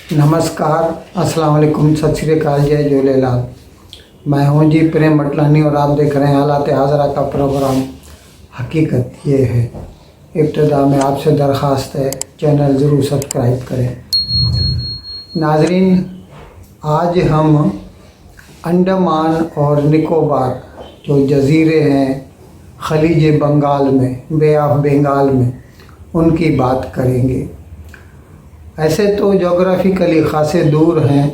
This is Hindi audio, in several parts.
नमस्कार, अस्सलाम वालेकुम, सत श्री अकाल, जय झूलेलाल। मैं हूं जी प्रेम मटलानी और आप देख रहे हैं हालात हाज़रा का प्रोग्राम हकीकत ये है। इब्तिदा में आपसे दरख्वास्त है चैनल ज़रूर सब्सक्राइब करें। नाजरीन, आज हम अंडमान और निकोबार जो जज़ीरे हैं खलीज बंगाल में, बे ऑफ बंगाल में, उनकी बात करेंगे। ऐसे तो जोग्राफ़िकली ख़ासे दूर हैं,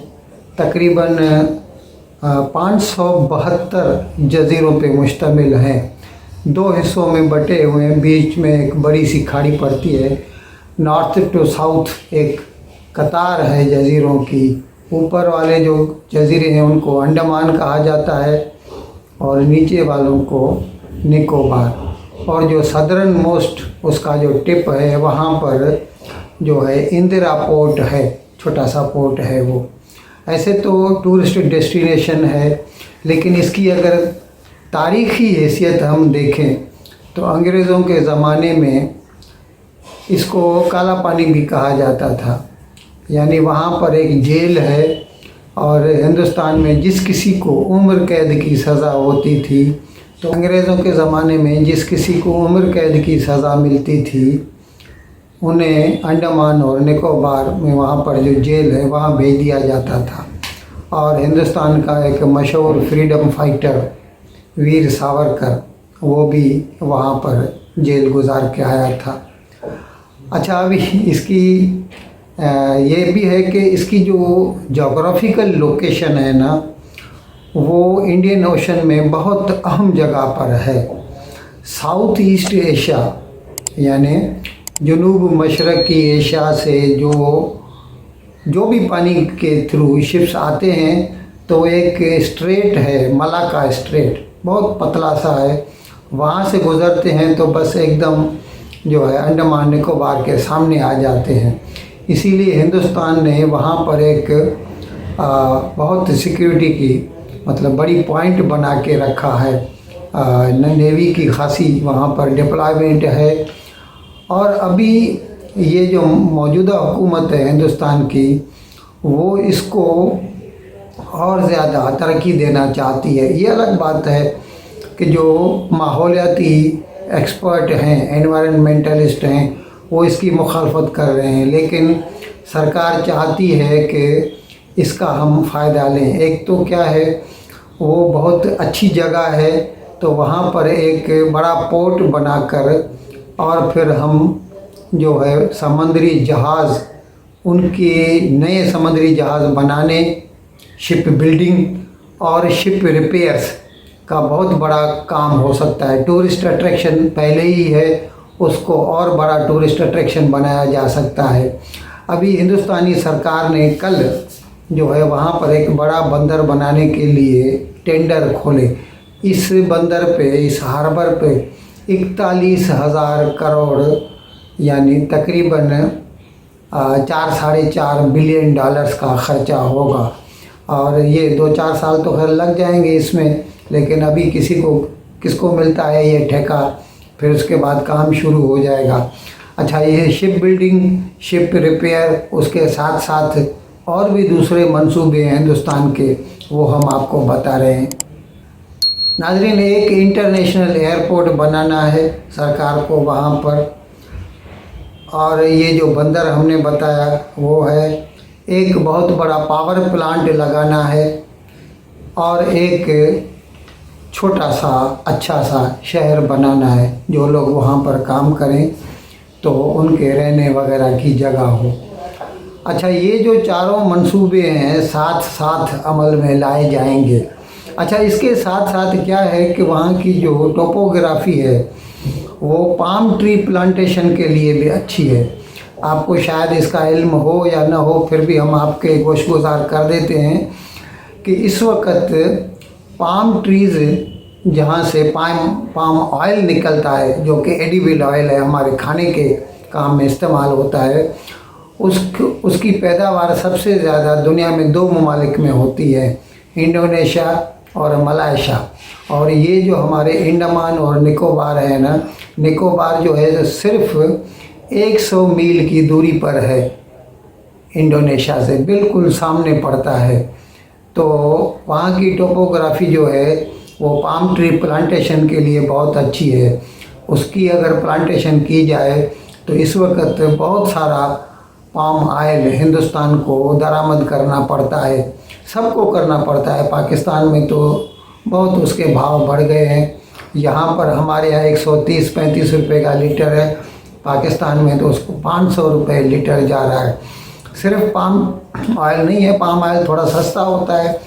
तकरीबन 572 जज़ीरों पे मुश्तमिल हैं। दो हिस्सों में बटे हुए हैं, बीच में एक बड़ी सी खाड़ी पड़ती है। नॉर्थ टू साउथ एक कतार है जज़ीरों की। ऊपर वाले जो जज़ीरे हैं उनको अंडमान कहा जाता है और नीचे वालों को निकोबार। और जो सदर्न मोस्ट उसका जो टिप है वहाँ पर जो है इंदिरा पोर्ट है, छोटा सा पोर्ट है वो। ऐसे तो टूरिस्ट डेस्टिनेशन है, लेकिन इसकी अगर तारीख़ी हैसियत हम देखें तो अंग्रेज़ों के ज़माने में इसको काला पानी भी कहा जाता था। यानी वहाँ पर एक जेल है और हिंदुस्तान में जिस किसी को उम्र कैद की सज़ा होती थी, तो अंग्रेज़ों के ज़माने में जिस किसी को उम्र कैद की सज़ा मिलती थी उन्हें अंडमान और निकोबार में वहाँ पर जो जेल है वहाँ भेज दिया जाता था। और हिंदुस्तान का एक मशहूर फ्रीडम फाइटर वीर सावरकर, वो भी वहाँ पर जेल गुजार के आया था। अच्छा, अभी इसकी ये भी है कि इसकी जो जोग्राफ़िकल लोकेशन है ना, वो इंडियन ओशन में बहुत अहम जगह पर है। साउथ ईस्ट एशिया यानी जनूब मशरक़ी एशिया से जो भी पानी के थ्रू शिप्स आते हैं तो एक स्ट्रेट है, मलाका स्ट्रेट, बहुत पतला सा है। वहाँ से गुज़रते हैं तो बस एकदम जो है अंडमान निकोबार के सामने आ जाते हैं। इसीलिए हिंदुस्तान ने वहाँ पर एक बहुत सिक्योरिटी की मतलब बड़ी पॉइंट बना के रखा है। नेवी की खासी वहाँ पर डिप्लॉयमेंट है। और अभी ये जो मौजूदा हुकूमत है हिंदुस्तान की, वो इसको और ज़्यादा तरक्की देना चाहती है। ये अलग बात है कि जो माहौलियाती एक्सपर्ट हैं, एनवायरनमेंटलिस्ट हैं, वो इसकी मुखालफत कर रहे हैं, लेकिन सरकार चाहती है कि इसका हम फ़ायदा लें। एक तो क्या है, वो बहुत अच्छी जगह है, तो वहाँ पर एक बड़ा पोर्ट बनाकर और फिर हम जो है समुद्री जहाज़, उनके नए समुद्री जहाज़ बनाने, शिप बिल्डिंग और शिप रिपेयर्स का बहुत बड़ा काम हो सकता है। टूरिस्ट अट्रैक्शन पहले ही है, उसको और बड़ा टूरिस्ट अट्रैक्शन बनाया जा सकता है। अभी हिंदुस्तानी सरकार ने कल जो है वहाँ पर एक बड़ा बंदर बनाने के लिए टेंडर खोले। इस बंदर पे, इस हार्बर पे 41,000 करोड़ यानी तकरीबन 4-4.5 बिलियन डॉलर्स का ख़र्चा होगा। और ये 2-4 साल तो खैर लग जाएंगे इसमें, लेकिन अभी किसको मिलता है ये ठेका, फिर उसके बाद काम शुरू हो जाएगा। अच्छा, ये शिप बिल्डिंग, शिप रिपेयर, उसके साथ साथ और भी दूसरे मंसूबे हैं हिंदुस्तान के, वो हम आपको बता रहे हैं। नाज़रीन, एक इंटरनेशनल एयरपोर्ट बनाना है सरकार को वहाँ पर, और ये जो बंदर हमने बताया वो है। एक बहुत बड़ा पावर प्लांट लगाना है और एक छोटा सा अच्छा सा शहर बनाना है। जो लोग वहाँ पर काम करें तो उनके रहने वगैरह की जगह हो। अच्छा, ये जो चारों मंसूबे हैं साथ साथ अमल में लाए जाएंगे। अच्छा, इसके साथ साथ क्या है कि वहाँ की जो टोपोग्राफ़ी है वो पाम ट्री प्लांटेशन के लिए भी अच्छी है। आपको शायद इसका इल्म हो या ना हो, फिर भी हम आपके गोशगुजार कर देते हैं कि इस वक्त पाम ट्रीज़ जहाँ से पाम ऑयल निकलता है, जो कि एडिबल ऑयल है, हमारे खाने के काम में इस्तेमाल होता है, उसकी पैदावार सबसे ज़्यादा दुनिया में 2 ममालिक में होती है, इंडोनेशिया और मलाइशिया। और ये जो हमारे अंडमान और निकोबार है ना, निकोबार जो है सिर्फ 100 मील की दूरी पर है इंडोनेशिया से बिल्कुल सामने पड़ता है। तो वहाँ की टोपोग्राफी जो है वो पाम ट्री प्लांटेशन के लिए बहुत अच्छी है। उसकी अगर प्लांटेशन की जाए तो इस वक्त बहुत सारा पाम ऑयल हिंदुस्तान को दरामद करना पड़ता है, सबको करना पड़ता है। पाकिस्तान में तो बहुत उसके भाव बढ़ गए हैं। यहाँ पर हमारे यहाँ 130-135 रुपये का लीटर है, पाकिस्तान में तो उसको 500 रुपये लीटर जा रहा है। सिर्फ पाम ऑयल नहीं है, पाम ऑयल थोड़ा सस्ता होता है।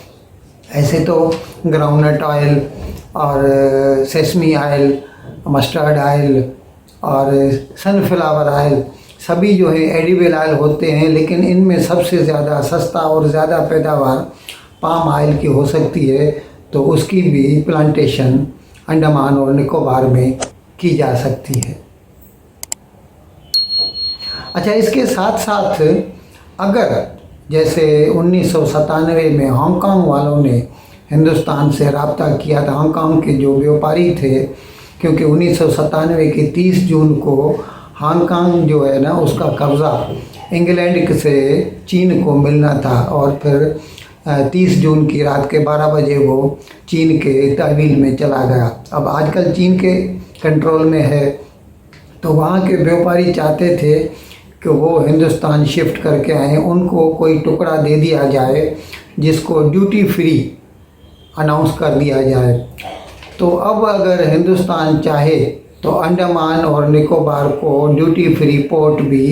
ऐसे तो ग्राउंडनट ऑयल और सेसमी ऑयल, मस्टर्ड ऑयल और सनफ्लावर ऑयल सभी जो है एडिबल ऑयल होते हैं, लेकिन इनमें सबसे ज़्यादा सस्ता और ज़्यादा पैदावार पाम ऑयल की हो सकती है। तो उसकी भी प्लांटेशन अंडमान और निकोबार में की जा सकती है। अच्छा, इसके साथ साथ अगर जैसे 1997 में हांगकांग वालों ने हिंदुस्तान से रब्ता किया था, हांगकांग के जो व्यापारी थे, क्योंकि 1997 के 30 जून को हांगकांग जो है ना उसका कब्ज़ा इंग्लैंड से चीन को मिलना था और फिर 30 जून की रात के 12 बजे वो चीन के तहवील में चला गया। अब आजकल चीन के कंट्रोल में है। तो वहाँ के व्यापारी चाहते थे कि वो हिंदुस्तान शिफ्ट करके आए, उनको कोई टुकड़ा दे दिया जाए जिसको ड्यूटी फ्री अनाउंस कर दिया जाए। तो अब अगर हिंदुस्तान चाहे तो अंडमान और निकोबार को ड्यूटी फ्री पोर्ट भी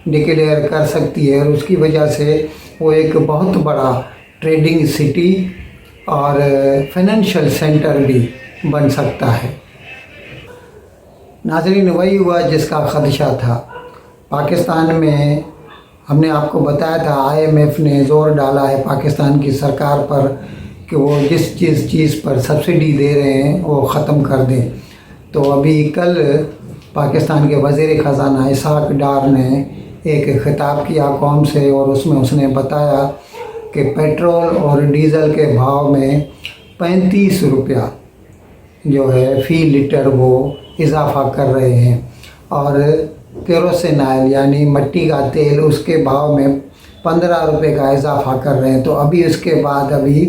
डिक्लेयर कर सकती है और उसकी वजह से वो एक बहुत बड़ा ट्रेडिंग सिटी और फाइनेंशियल सेंटर भी बन सकता है। नाज़रीन, वही हुआ जिसका ख़दशा था। पाकिस्तान में हमने आपको बताया था IMF ने ज़ोर डाला है पाकिस्तान की सरकार पर कि वो जिस चीज़ पर सब्सिडी दे रहे हैं वो ख़त्म कर दें। तो अभी कल पाकिस्तान के वज़ीर ख़ज़ाना इसहाक़ डार ने एक ख़िताब किया कौम से और उसमें उसने बताया कि पेट्रोल और डीज़ल के भाव में 35 रुपया जो है फ़ी लीटर वो इजाफ़ा कर रहे हैं और केरोसिन ऑयल यानी मिट्टी का तेल उसके भाव में 15 रुपये का इजाफ़ा कर रहे हैं। तो अभी उसके बाद अभी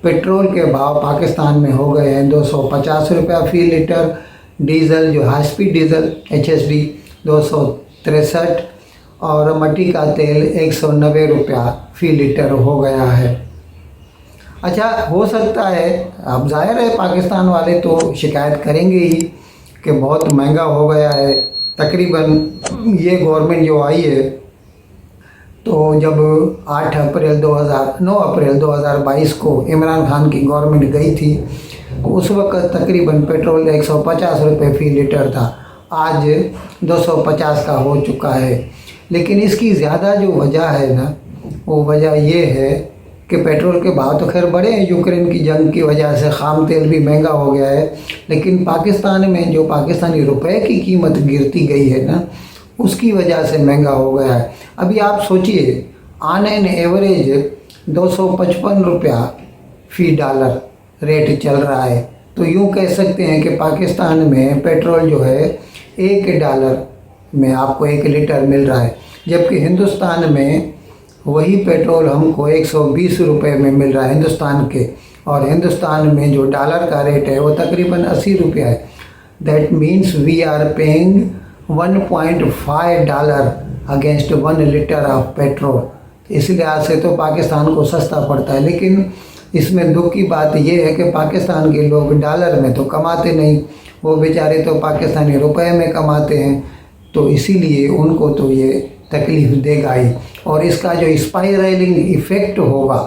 पेट्रोल के भाव पाकिस्तान में हो गए हैं 250 रुपया फ़ी लीटर, डीज़ल जो हाई स्पीड डीज़ल HSD 263 और मिट्टी का तेल 190 रुपया फ़ी लीटर हो गया है। अच्छा, हो सकता है, अब ज़ाहिर है पाकिस्तान वाले तो शिकायत करेंगे ही कि बहुत महंगा हो गया है। तकरीबन ये गवर्नमेंट जो आई है तो जब 9 अप्रैल 2022 को इमरान खान की गवर्नमेंट गई थी उस वक्त तकरीबन पेट्रोल 150 रुपये फ़ी लीटर था, आज 250 का हो चुका है। लेकिन इसकी ज़्यादा जो वजह है ना वो वजह ये है कि पेट्रोल के भाव तो खैर बढ़े हैं, यूक्रेन की जंग की वजह से ख़ाम तेल भी महंगा हो गया है, लेकिन पाकिस्तान में जो पाकिस्तानी रुपए की कीमत गिरती गई है ना उसकी वजह से महंगा हो गया है। अभी आप सोचिए ऑन एन एवरेज 255 रुपया फ़ी डॉलर रेट चल रहा है। तो यूँ कह सकते हैं कि पाकिस्तान में पेट्रोल जो है $1 में आपको 1 लीटर मिल रहा है, जबकि हिंदुस्तान में वही पेट्रोल हमको 120 रुपये में मिल रहा है हिंदुस्तान के, और हिंदुस्तान में जो डॉलर का रेट है वो तकरीबन 80 रुपया है। That means we are paying $1.5 against 1 litre of petrol. इस लिहाज से तो पाकिस्तान को सस्ता पड़ता है। लेकिन इसमें दुख की बात यह है कि पाकिस्तान के लोग डॉलर में तो कमाते नहीं, वो बेचारे तो पाकिस्तानी रुपए में कमाते हैं, तो इसीलिए उनको तो ये तकलीफ़ देगा ही। और इसका जो स्पाइरलिंग इफ़ेक्ट होगा,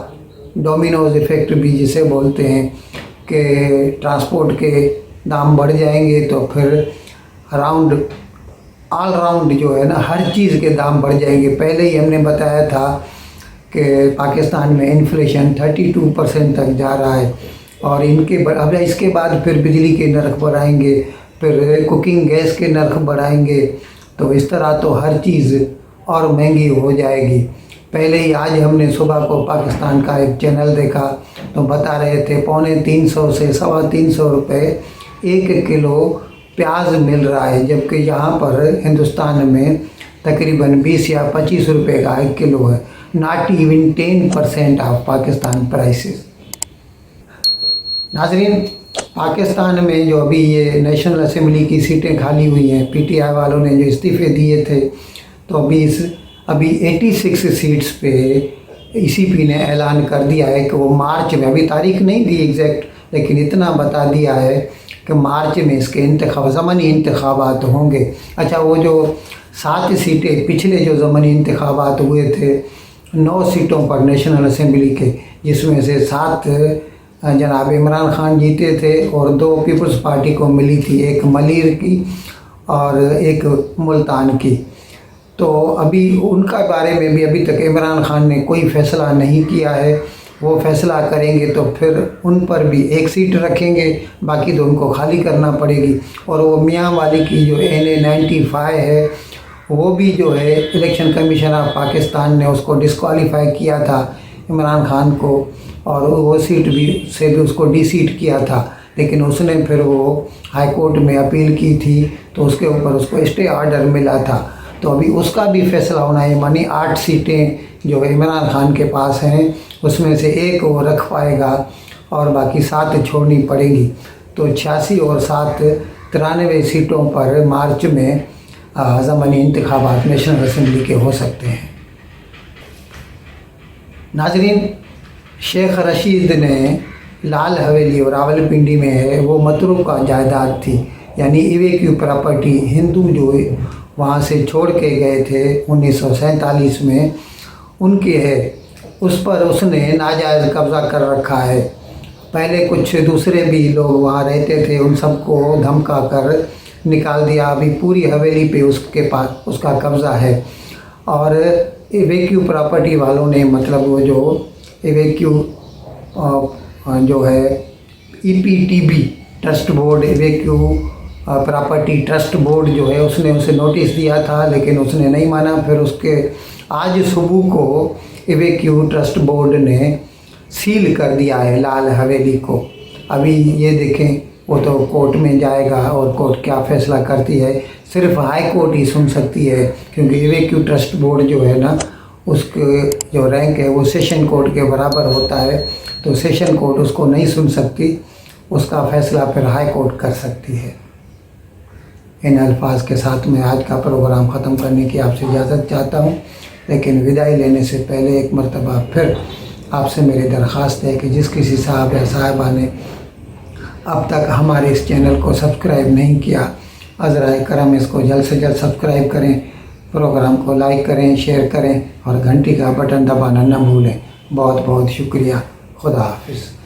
डोमिनोज इफ़ेक्ट भी जिसे बोलते हैं, कि ट्रांसपोर्ट के दाम बढ़ जाएंगे तो फिर ऑल राउंड जो है ना हर चीज़ के दाम बढ़ जाएंगे। पहले ही हमने बताया था कि पाकिस्तान में इन्फ्लेशन 32% तक जा रहा है और अब इसके बाद फिर बिजली के नर्ख बढ़ाएंगे, फिर कुकिंग गैस के नर्ख बढ़ाएंगे, तो इस तरह तो हर चीज़ और महंगी हो जाएगी। पहले ही आज हमने सुबह को पाकिस्तान का एक चैनल देखा तो बता रहे थे 350 से 350 रुपये 1 किलो प्याज मिल रहा है, जबकि यहाँ पर हिंदुस्तान में तकरीबन 20 या 25 रुपए का 1 किलो है, not even 10% of Pakistan prices. नाजरीन, पाकिस्तान में जो अभी ये नेशनल असेंबली की सीटें खाली हुई हैं, पीटीआई वालों ने जो इस्तीफ़े दिए थे, तो अभी 86 सीट्स पे ईसीपी ने ऐलान कर दिया है कि वो मार्च में, अभी तारीख नहीं दी एग्जैक्ट, लेकिन इतना बता दिया है कि मार्च में इसके ज़मनी इंतखाबात होंगे। अच्छा, वो जो 7 सीटें पिछले जो ज़मनी इंतखाबात हुए थे 9 सीटों पर नेशनल असेंबली के, जिसमें से 7 जनाब इमरान खान जीते थे और 2 पीपल्स पार्टी को मिली थी, एक मलीर की और एक मुल्तान की। तो अभी उनका बारे में भी अभी तक इमरान खान ने कोई फ़ैसला नहीं किया है। वो फ़ैसला करेंगे तो फिर उन पर भी 1 सीट रखेंगे, बाकी तो उनको खाली करना पड़ेगी। और वो मियाँ वाली की जो NA 95 है, वो भी जो है इलेक्शन कमीशन ऑफ पाकिस्तान ने उसको डिस्क्वालीफाई किया था इमरान खान को, और वो सीट भी उसको डिसीट किया था। लेकिन उसने फिर वो हाई कोर्ट में अपील की थी, तो उसके ऊपर उसको स्टे ऑर्डर मिला था। तो अभी उसका भी फैसला होना है। मानी 8 सीटें जो इमरान खान के पास हैं, उसमें से 1 वो रख पाएगा और बाकी 7 छोड़नी पड़ेगी। तो 86 और 7 93 सीटों पर मार्च में ज़मनी इंतखाबात नेशनल असेंबली के हो सकते हैं। नाजरीन, शेख रशीद ने लाल हवेली और रावलपिंडी में है वो मतरूका जायदाद थी, यानी इवेक्यू प्रॉपर्टी, हिंदू जो वहाँ से छोड़ के गए थे 1947 में, उनके है, उस पर उसने नाजायज़ कब्ज़ा कर रखा है। पहले कुछ दूसरे भी लोग वहाँ रहते थे, उन सबको धमका कर निकाल दिया। अभी पूरी हवेली पे उसके पास उसका कब्ज़ा है। और इवेक्यू प्रॉपर्टी वालों ने, मतलब वो जो इवेक्यू जो है EPTB trust board, evacuee property trust board जो है, उसने उसे नोटिस दिया था, लेकिन उसने नहीं माना। फिर उसके आज सुबह को इवेक्यू ट्रस्ट बोर्ड ने सील कर दिया है लाल हवेली को। अभी ये देखें, वो तो कोर्ट में जाएगा और कोर्ट क्या फ़ैसला करती है, सिर्फ हाई कोर्ट ही सुन सकती है, क्योंकि इवेक्यू ट्रस्ट बोर्ड जो है ना, उसके जो रैंक है वो सेशन कोर्ट के बराबर होता है। तो सेशन कोर्ट उसको नहीं सुन सकती, उसका फ़ैसला फिर हाई कोर्ट कर सकती है। इन अल्फाज के साथ मैं आज का प्रोग्राम ख़त्म करने की आपसे इजाज़त चाहता हूँ, लेकिन विदाई लेने से पहले एक मरतबा फिर आपसे मेरी दरख्वास्त है कि जिस किसी साहब या साहिबा ने अब तक हमारे इस चैनल को सब्सक्राइब नहीं किया, अज़राए करम इसको जल्द से जल्द सब्सक्राइब करें, प्रोग्राम को लाइक करें, शेयर करें और घंटी का बटन दबाना न भूलें। बहुत बहुत शुक्रिया। खुदा हाफिज़।